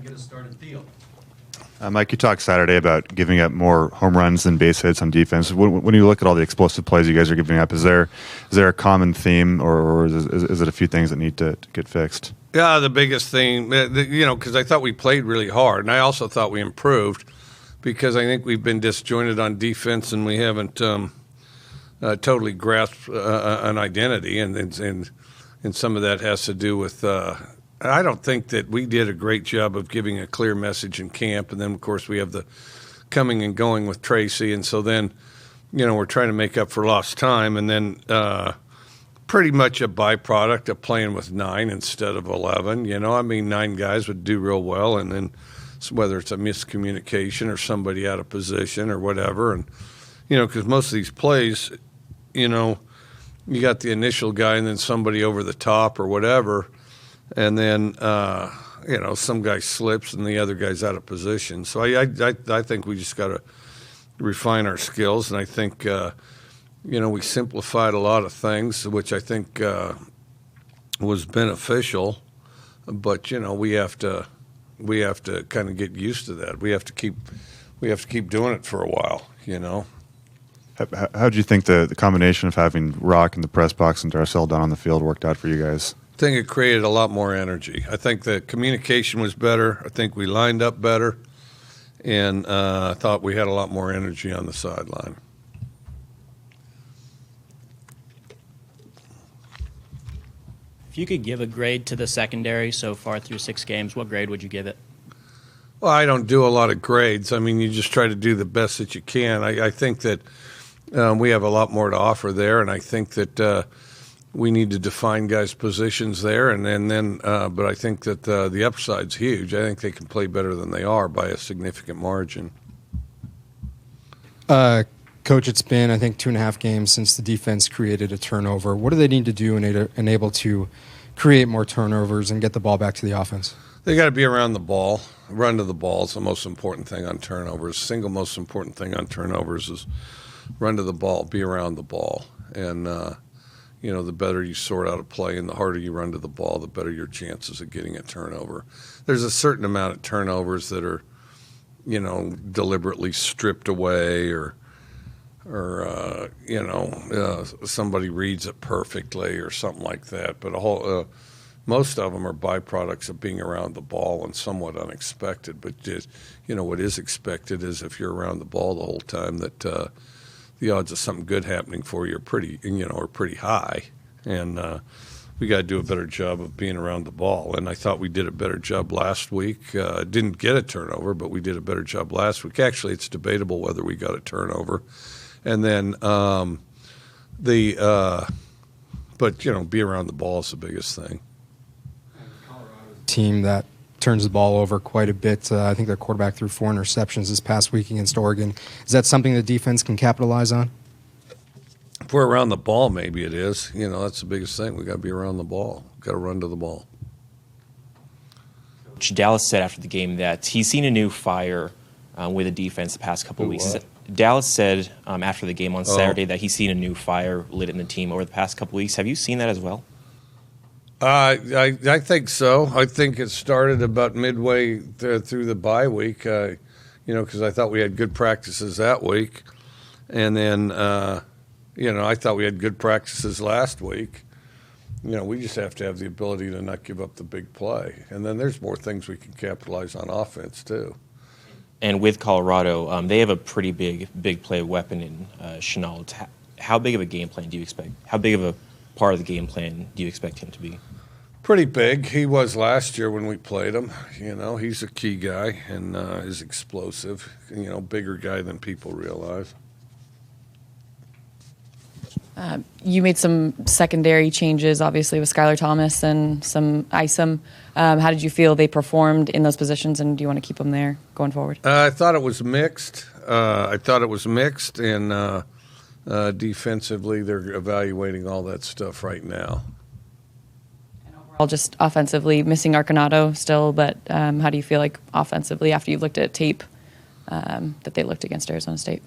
get us started field. Mike, you talked Saturday about giving up more home runs than base hits on defense. When you look at all the explosive plays you guys are giving up, is there a common theme, or is it a few things that need to get fixed? Yeah, the biggest thing, because I thought we played really hard, and I also thought we improved because I think we've been disjointed on defense and we haven't totally grasped an identity, and some of that has to do with I don't think that we did a great job of giving a clear message in camp, and then, of course, we have the coming and going with Tracy, and so then, we're trying to make up for lost time, and then pretty much a byproduct of playing with 9 instead of 11. 9 guys would do real well, and then whether it's a miscommunication or somebody out of position or whatever, and, because most of these plays, you got the initial guy and then somebody over the top or whatever, and then, some guy slips and the other guy's out of position. So I think we just got to refine our skills, and I think, we simplified a lot of things, which I think was beneficial. But we have to kind of get used to that. We have to keep doing it for a while. How do you think the combination of having Rock in the press box and Darcel down on the field worked out for you guys? I think it created a lot more energy. I think the communication was better. I think we lined up better, and I thought we had a lot more energy on the sideline. If you could give a grade to the secondary so far through 6 games, what grade would you give it? Well, I don't do a lot of grades. You just try to do the best that you can. I think that we have a lot more to offer there, and I think that we need to define guys' positions there, and then. But I think that the upside's huge. I think they can play better than they are by a significant margin. Coach, it's been, I think, 2.5 games since the defense created a turnover. What do they need to do and able to create more turnovers and get the ball back to the offense? They got to be around the ball. Run to the ball is the most important thing on turnovers. Single most important thing on turnovers is run to the ball, be around the ball. And, the better you sort out a play and the harder you run to the ball, the better your chances of getting a turnover. There's a certain amount of turnovers that are, deliberately stripped away or somebody reads it perfectly or something like that. But most of them are byproducts of being around the ball and somewhat unexpected. But just, what is expected is if you're around the ball the whole time that the odds of something good happening for you are pretty high. And we got to do a better job of being around the ball. And I thought we did a better job last week. Didn't get a turnover, but we did a better job last week. Actually, it's debatable whether we got a turnover. And then be around the ball is the biggest thing. Team that turns the ball over quite a bit. I think their quarterback threw 4 interceptions this past week against Oregon. Is that something the defense can capitalize on? If we're around the ball, maybe it is. That's the biggest thing. We got to be around the ball. Got to run to the ball. Coach Dallas said after the game that he's seen a new fire with the defense the past couple of weeks. Dallas said after the game on Saturday that he's seen a new fire lit in the team over the past couple of weeks. Have you seen that as well? I think so. I think it started about midway through the bye week, because I thought we had good practices that week. And then, I thought we had good practices last week. We just have to have the ability to not give up the big play. And then there's more things we can capitalize on offense, too. And with Colorado, they have a pretty big play weapon in Chenault. How big of a game plan do you expect? How big of a part of the game plan do you expect him to be? Pretty big. He was last year when we played him. He's a key guy and is explosive. Bigger guy than people realize. You made some secondary changes, obviously, with Skylar Thomas and some Isom. How did you feel they performed in those positions, and do you want to keep them there going forward? I thought it was mixed. And defensively, they're evaluating all that stuff right now. And overall, just offensively, missing Arconato still, but how do you feel like offensively after you looked at tape that they looked against Arizona State?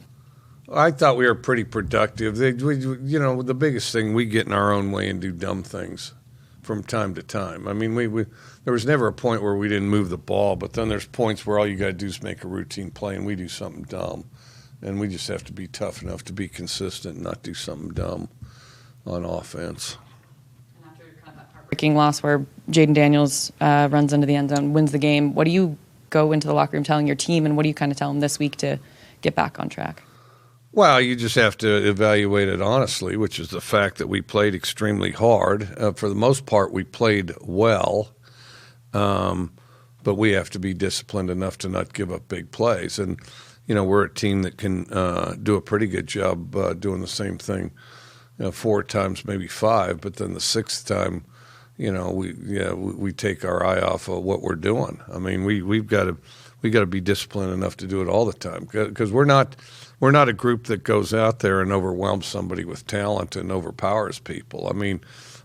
I thought we were pretty productive. The biggest thing, we get in our own way and do dumb things. from time to time. I mean, we there was never a point where we didn't move the ball, but then there's points where all you got to do is make a routine play and we do something dumb. And we just have to be tough enough to be consistent and not do something dumb on offense. And after kind of that heartbreaking loss where Jaden Daniels runs into the end zone, wins the game, what do you go into the locker room telling your team, and what do you kind of tell them this week to get back on track? Well, you just have to evaluate it honestly, which is the fact that we played extremely hard. For the most part, we played well, but we have to be disciplined enough to not give up big plays. And, we're a team that can do a pretty good job doing the same thing 4 times, maybe 5, but then the 6th time, we take our eye off of what we're doing. I mean, we've got to be disciplined enough to do it all the time, because we're not a group that goes out there and overwhelms somebody with talent and overpowers people. I mean,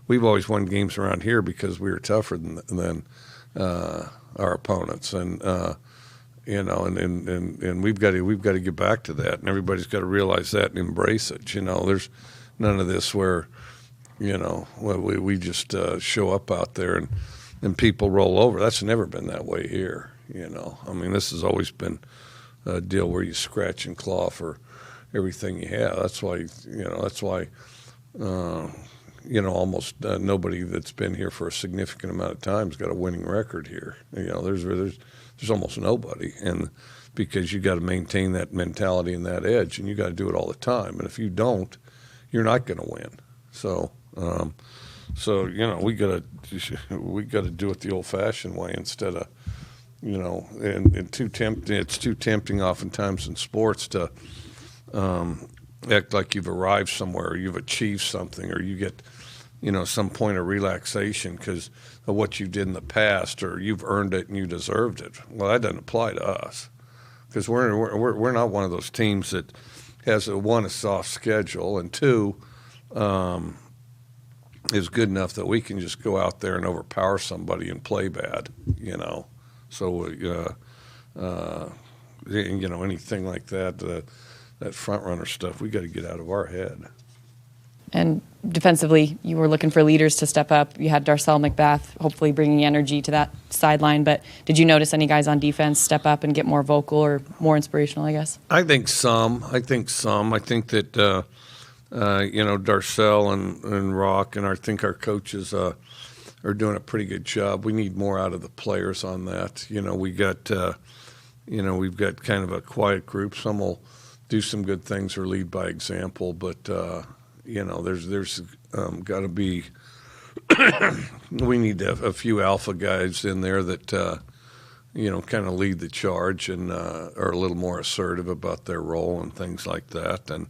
we've always won games around here because we were tougher than our opponents, and and we've got to get back to that, and everybody's got to realize that and embrace it. There's none of this where we just show up out there and people roll over. That's never been that way here. I mean, this has always been a deal where you scratch and claw for everything you have. That's why almost nobody that's been here for a significant amount of time has got a winning record here. There's almost nobody, and because you got to maintain that mentality and that edge, and you got to do it all the time. And if you don't, you're not going to win. So we got to do it the old-fashioned way instead of and too tempting. It's too tempting oftentimes in sports to act like you've arrived somewhere, or you've achieved something, or you get some point of relaxation because of what you did in the past, or you've earned it and you deserved it. Well, that doesn't apply to us, because we're not one of those teams that has a soft schedule, and 2 is good enough that we can just go out there and overpower somebody and play bad. So anything like that, that front runner stuff, we got to get out of our head. And defensively, you were looking for leaders to step up. You had Darcel McBath hopefully bringing energy to that sideline, but did you notice any guys on defense step up and get more vocal or more inspirational, I guess? I think some. I think that Darcel and Rock, and I think our coaches are doing a pretty good job. We need more out of the players on that. We've got kind of a quiet group. Some will do some good things or lead by example, but there's got to be we need a few alpha guys in there that kind of lead the charge and are a little more assertive about their role and things like that. And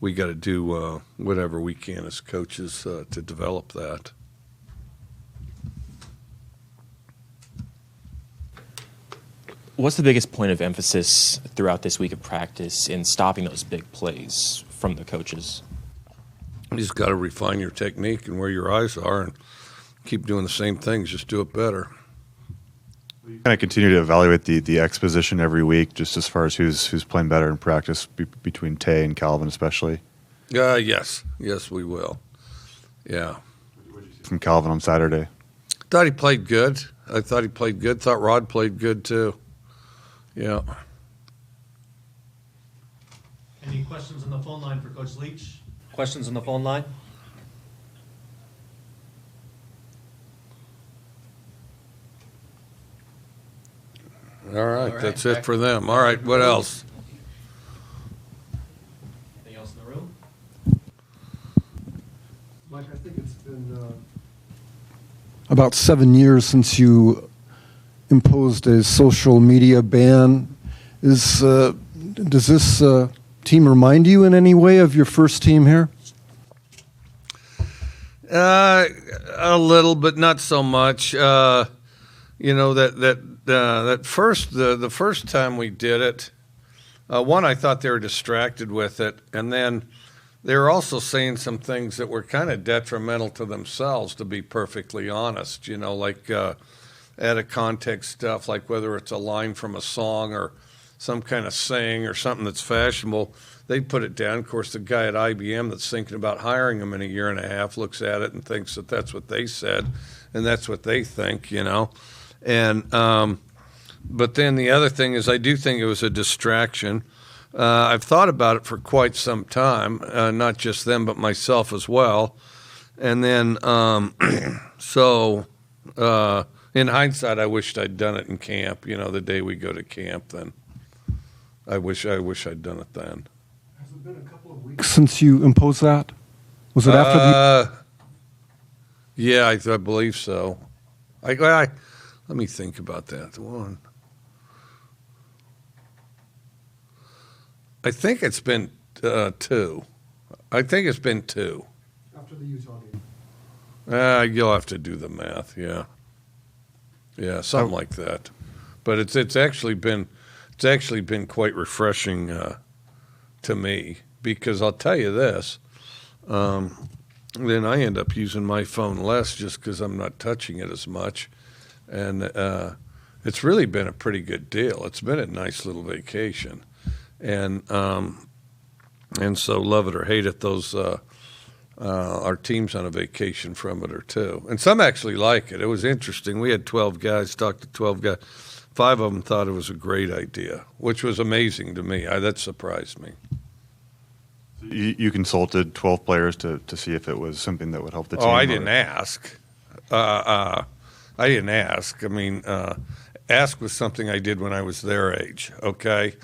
we got to do whatever we can as coaches to develop that. What's the biggest point of emphasis throughout this week of practice in stopping those big plays from the coaches? You just got to refine your technique and where your eyes are and keep doing the same things, just do it better. You kind of continue to evaluate the exposition every week, just as far as who's playing better in practice between Tay and Calvin especially? Yes, we will. Yeah. From Calvin on Saturday? Thought he played good. Thought Rod played good too. Yeah. Any questions on the phone line for Coach Leach? Questions on the phone line? All right, that's it for them. All right, what else? Anything else in the room? Mike, I think it's been about 7 years since you imposed a social media ban. Does this team remind you in any way of your first team here? A little, but not so much. The first time we did it, one, I thought they were distracted with it, and then they were also saying some things that were kind of detrimental to themselves, to be perfectly honest. Like out of context stuff, like whether it's a line from a song or some kind of saying or something that's fashionable, they put it down. Of course, the guy at IBM that's thinking about hiring them in a year and a half looks at it and thinks that that's what they said, and that's what they think, And but then the other thing is, I do think it was a distraction. I've thought about it for quite some time, not just them, but myself as well. And then, in hindsight, I wished I'd done it in camp. The day we go to camp, then I wish I'd done it then. Has it been a couple of weeks since you imposed that? Was it after the? Yeah, I believe so. Let me think about that. One. I think it's been 2. I think it's been 2. After the Utah game. You'll have to do the math. Yeah, something like that. But it's actually been quite refreshing to me, because I'll tell you this. Then I end up using my phone less just because I'm not touching it as much, and it's really been a pretty good deal. It's been a nice little vacation. And so love it or hate it, those our team's on a vacation from it or two. And some actually like it. It was interesting. We had 12 guys, talked to 12 guys. 5 of them thought it was a great idea, which was amazing to me. That surprised me. You consulted 12 players to see if it was something that would help the team? Oh, I didn't ask. I didn't ask. I mean, ask was something I did when I was their age, okay?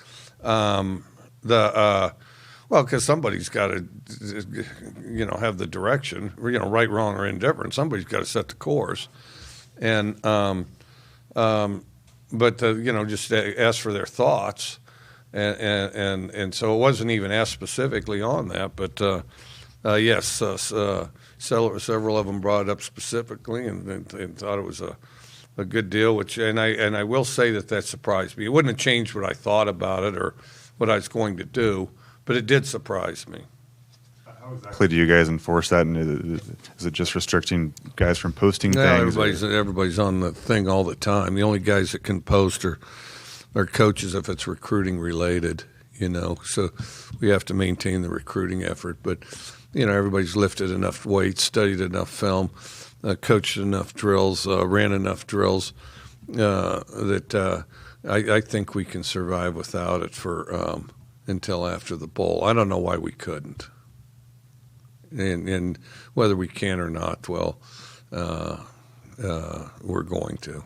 Because somebody's got to, have the direction, right, wrong, or indifferent. Somebody's got to set the course, and just ask for their thoughts, and so it wasn't even asked specifically on that, but yes, several of them brought it up specifically and thought it was a good deal, and I will say that surprised me. It wouldn't have changed what I thought about it or what I was going to do, but it did surprise me. How exactly do you guys enforce that? And is it just restricting guys from posting things? Everybody's on the thing all the time. The only guys that can post are coaches if it's recruiting related, So we have to maintain the recruiting effort. But, everybody's lifted enough weights, studied enough film, coached enough drills, ran enough drills that I think we can survive without it for until after the bowl. I don't know why we couldn't. And whether we can or not, well, we're going to.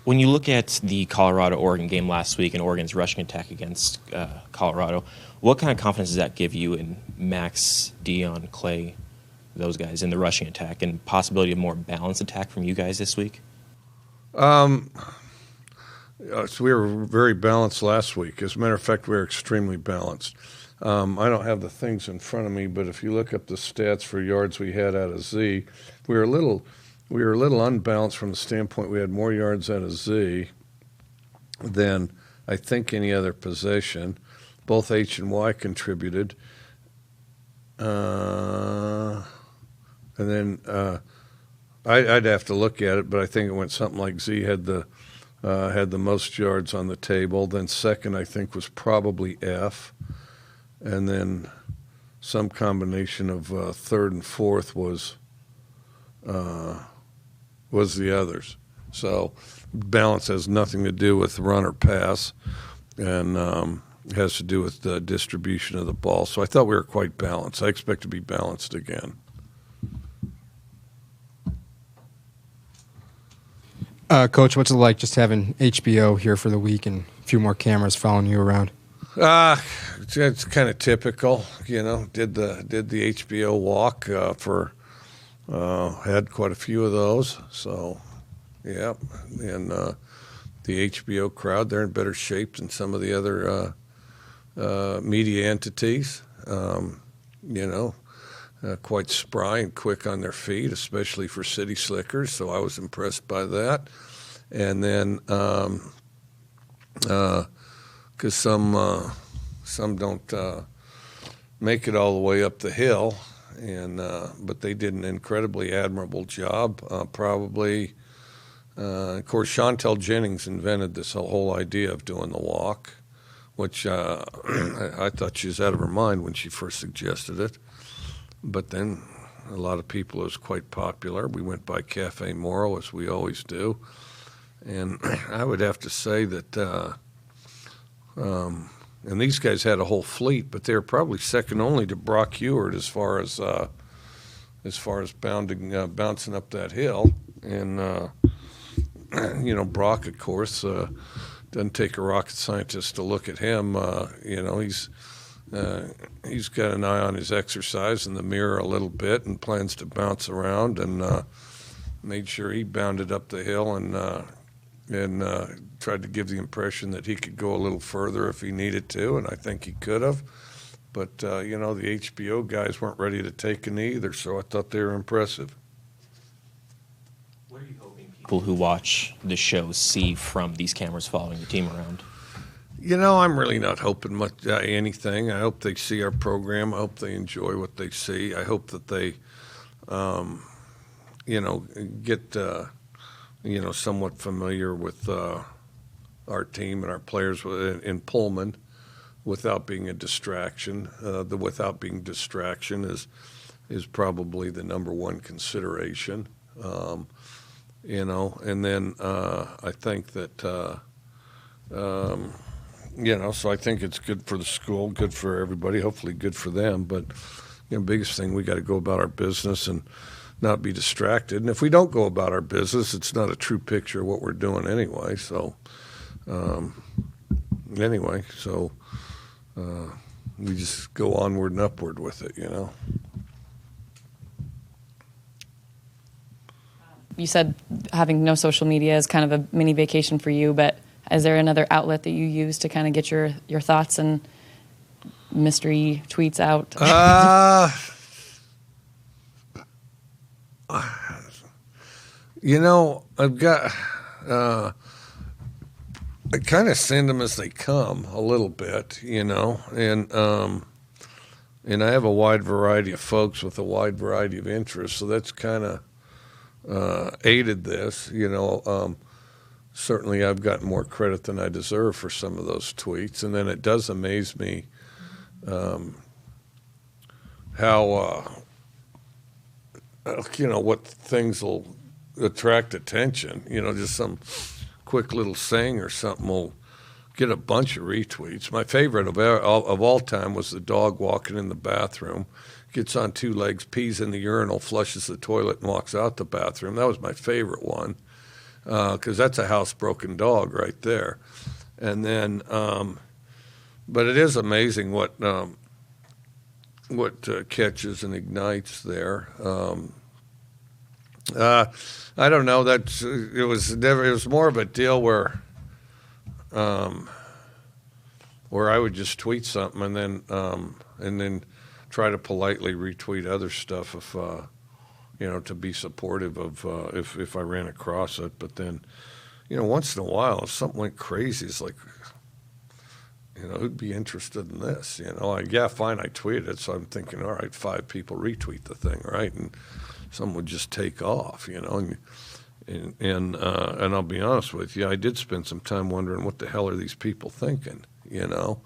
When you look at the Colorado-Oregon game last week and Oregon's rushing attack against Colorado, what kind of confidence does that give you in Max, Dion, Clay, those guys in the rushing attack, and possibility of more balanced attack from you guys this week? So we were very balanced last week. As a matter of fact, we were extremely balanced. I don't have the things in front of me, but if you look up the stats for yards we had out of Z, we were a little unbalanced from the standpoint we had more yards out of Z than I think any other position. Both H and Y contributed. And then I'd have to look at it, but I think it went something like Z had the most yards on the table. Then second, I think, was probably F. And then some combination of third and fourth was the others. So balance has nothing to do with run or pass, and has to do with the distribution of the ball. So I thought we were quite balanced. I expect to be balanced again. Coach, what's it like just having HBO here for the week and a few more cameras following you around? It's kind of typical, Did the HBO walk had quite a few of those. So, yeah, and the HBO crowd, they're in better shape than some of the other media entities. Quite spry and quick on their feet, especially for city slickers. So I was impressed by that. And then, because some don't make it all the way up the hill, but they did an incredibly admirable job. Probably Of course, Chantel Jennings invented this whole idea of doing the walk, which I thought she was out of her mind when she first suggested it. But then a lot of people, it was quite popular. We went by Cafe Moro, as we always do. And I would have to say that, and these guys had a whole fleet, but they were probably second only to Brock Heward as far as bouncing up that hill. And Brock, of course, doesn't take a rocket scientist to look at him. He's got an eye on his exercise in the mirror a little bit and plans to bounce around, and made sure he bounded up the hill and tried to give the impression that he could go a little further if he needed to, and I think he could have. But, the HBO guys weren't ready to take a knee either, so I thought they were impressive. What are you hoping people who watch the show see from these cameras following the team around? I'm really not hoping much anything. I hope they see our program. I hope they enjoy what they see. I hope that they, get, somewhat familiar with our team and our players in Pullman without being a distraction. The without being distraction is probably the number one consideration. And then I think that, so I think it's good for the school, good for everybody, hopefully good for them. But, biggest thing, we got to go about our business and not be distracted. And if we don't go about our business, it's not a true picture of what we're doing anyway. So, we just go onward and upward with it, You said having no social media is kind of a mini vacation for you, but is there another outlet that you use to kind of get your thoughts and mystery tweets out? I've got, I kind of send them as they come a little bit, and I have a wide variety of folks with a wide variety of interests, so that's kind of aided this, certainly I've gotten more credit than I deserve for some of those tweets. And then it does amaze me how, what things will attract attention. Just some quick little saying or something will get a bunch of retweets. My favorite of all time was the dog walking in the bathroom, gets on two legs, pees in the urinal, flushes the toilet, and walks out the bathroom. That was my favorite one because that's a housebroken dog right there. And then, but it is amazing what catches and ignites there. I don't know. It was more of a deal where I would just tweet something and then try to politely retweet other stuff if to be supportive of if I ran across it. But then, once in a while, if something went crazy, it's like, who'd be interested in this? Fine, I tweeted it, so I'm thinking, all right, 5 people retweet the thing, right? And some would just take off, and I'll be honest with you, I did spend some time wondering what the hell are these people thinking, and no,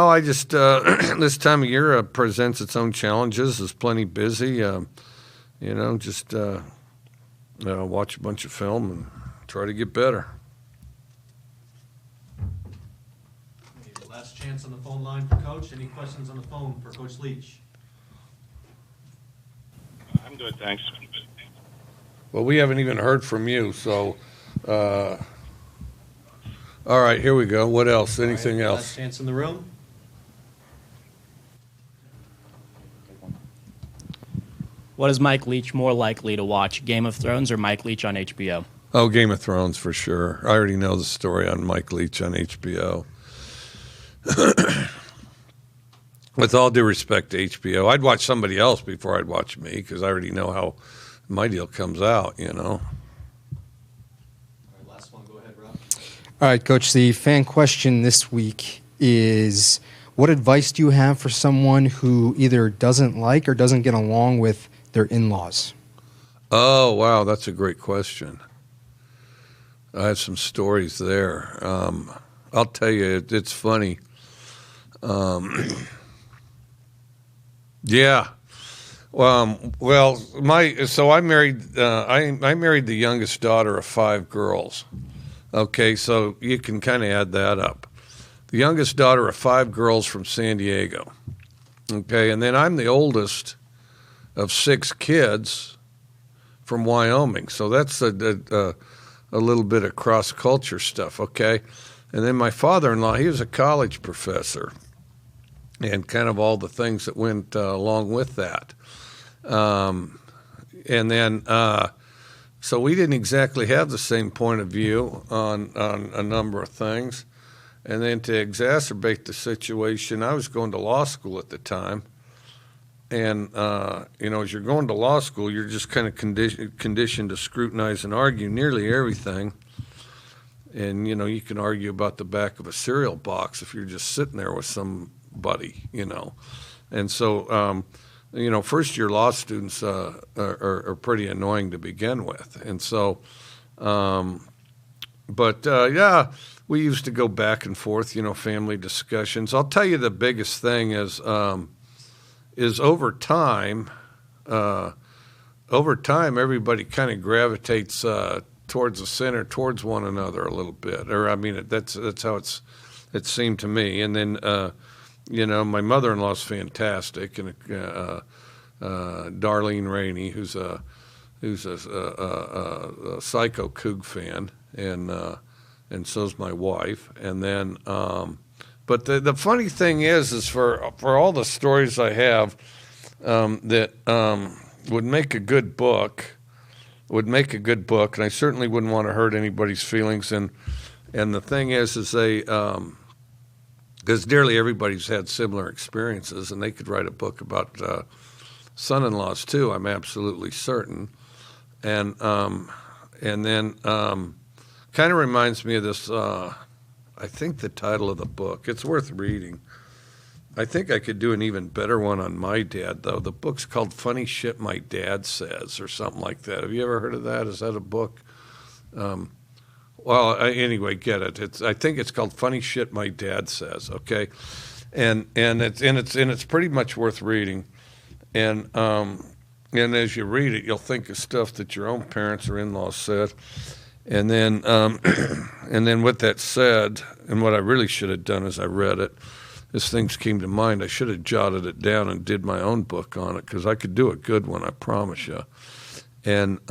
I just this time of year presents its own challenges. It's plenty busy, just watch a bunch of film and try to get better. Last chance on the phone line for Coach. Any questions on the phone for Coach Leach? I'm good, thanks. Well, we haven't even heard from you, so all right, here we go. What else? Anything else? Last chance in the room. What is Mike Leach more likely to watch, Game of Thrones or Mike Leach on HBO? Oh, Game of Thrones for sure. I already know the story on Mike Leach on HBO. With all due respect to HBO, I'd watch somebody else before I'd watch me because I already know how my deal comes out, All right, last one. Go ahead, Rob. All right, Coach, the fan question this week is, what advice do you have for someone who either doesn't like or doesn't get along with their in-laws? Oh, wow, that's a great question. I have some stories there. I'll tell you, it's funny. Yeah. So I married. I married the youngest daughter of 5 girls. Okay, so you can kind of add that up. The youngest daughter of 5 girls from San Diego. Okay, and then I'm the oldest of 6 kids from Wyoming. So that's a little bit of cross-culture stuff, okay? And then my father-in-law, he was a college professor, and kind of all the things that went along with that. And then, so we didn't exactly have the same point of view on a number of things. And then to exacerbate the situation, I was going to law school at the time. And, as you're going to law school, you're just kind of conditioned to scrutinize and argue nearly everything. And, you can argue about the back of a cereal box if you're just sitting there with somebody, And so, first-year law students are pretty annoying to begin with. And so, we used to go back and forth, family discussions. I'll tell you the biggest thing is over time, everybody kind of gravitates towards the center, towards one another a little bit. Or, I mean, that's how it seemed to me. And then, my mother-in-law's fantastic, and Darlene Rainey, who's a Psycho Coug fan, and so's my wife. And then, but the funny thing is for all the stories I have that would make a good book, and I certainly wouldn't want to hurt anybody's feelings. And the thing is they, because nearly everybody's had similar experiences, and they could write a book about son-in-laws too, I'm absolutely certain. And then kind of reminds me of this, I think the title of the book, it's worth reading. I think I could do an even better one on my dad, though. The book's called Funny Shit My Dad Says, or something like that. Have you ever heard of that? Is that a book? Anyway, get it. I think it's called Funny Shit My Dad Says. Okay, and it's pretty much worth reading. And as you read it, you'll think of stuff that your own parents or in-laws said. And then with that said, and what I really should have done as I read it, as things came to mind, I should have jotted it down and did my own book on it, because I could do a good one, I promise you. And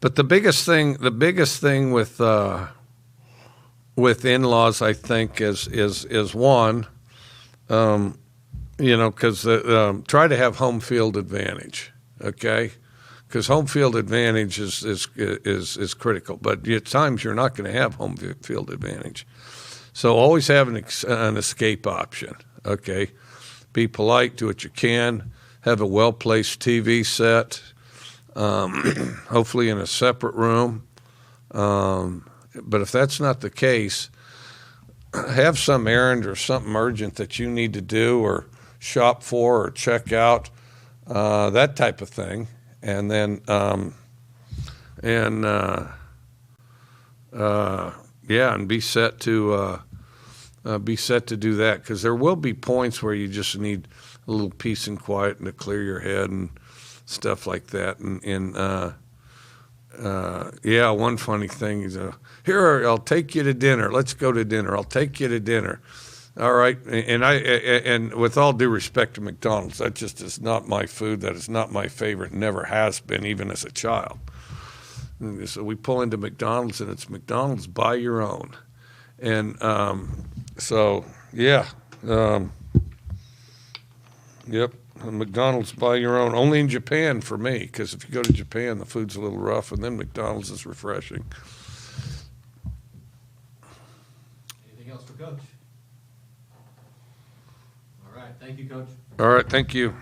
but the biggest thing with in-laws, I think, is one, because try to have home field advantage, okay? Because home field advantage is critical, but at times you're not going to have home field advantage. So always have an escape option, okay? Be polite, do what you can, have a well-placed TV set, hopefully in a separate room. But if that's not the case, have some errand or something urgent that you need to do or shop for or check out, that type of thing. And then, and be set to do that, because there will be points where you just need a little peace and quiet and to clear your head and stuff like that. One funny thing is, I'll take you to dinner. Let's go to dinner. I'll take you to dinner. All right, and with all due respect to McDonald's, that just is not my food. That is not my favorite. Never has been, even as a child. So we pull into McDonald's, and it's McDonald's buy your own. And McDonald's buy your own. Only in Japan for me, because if you go to Japan, the food's a little rough, and then McDonald's is refreshing. Anything else for Coach? All right, thank you, Coach. All right, thank you.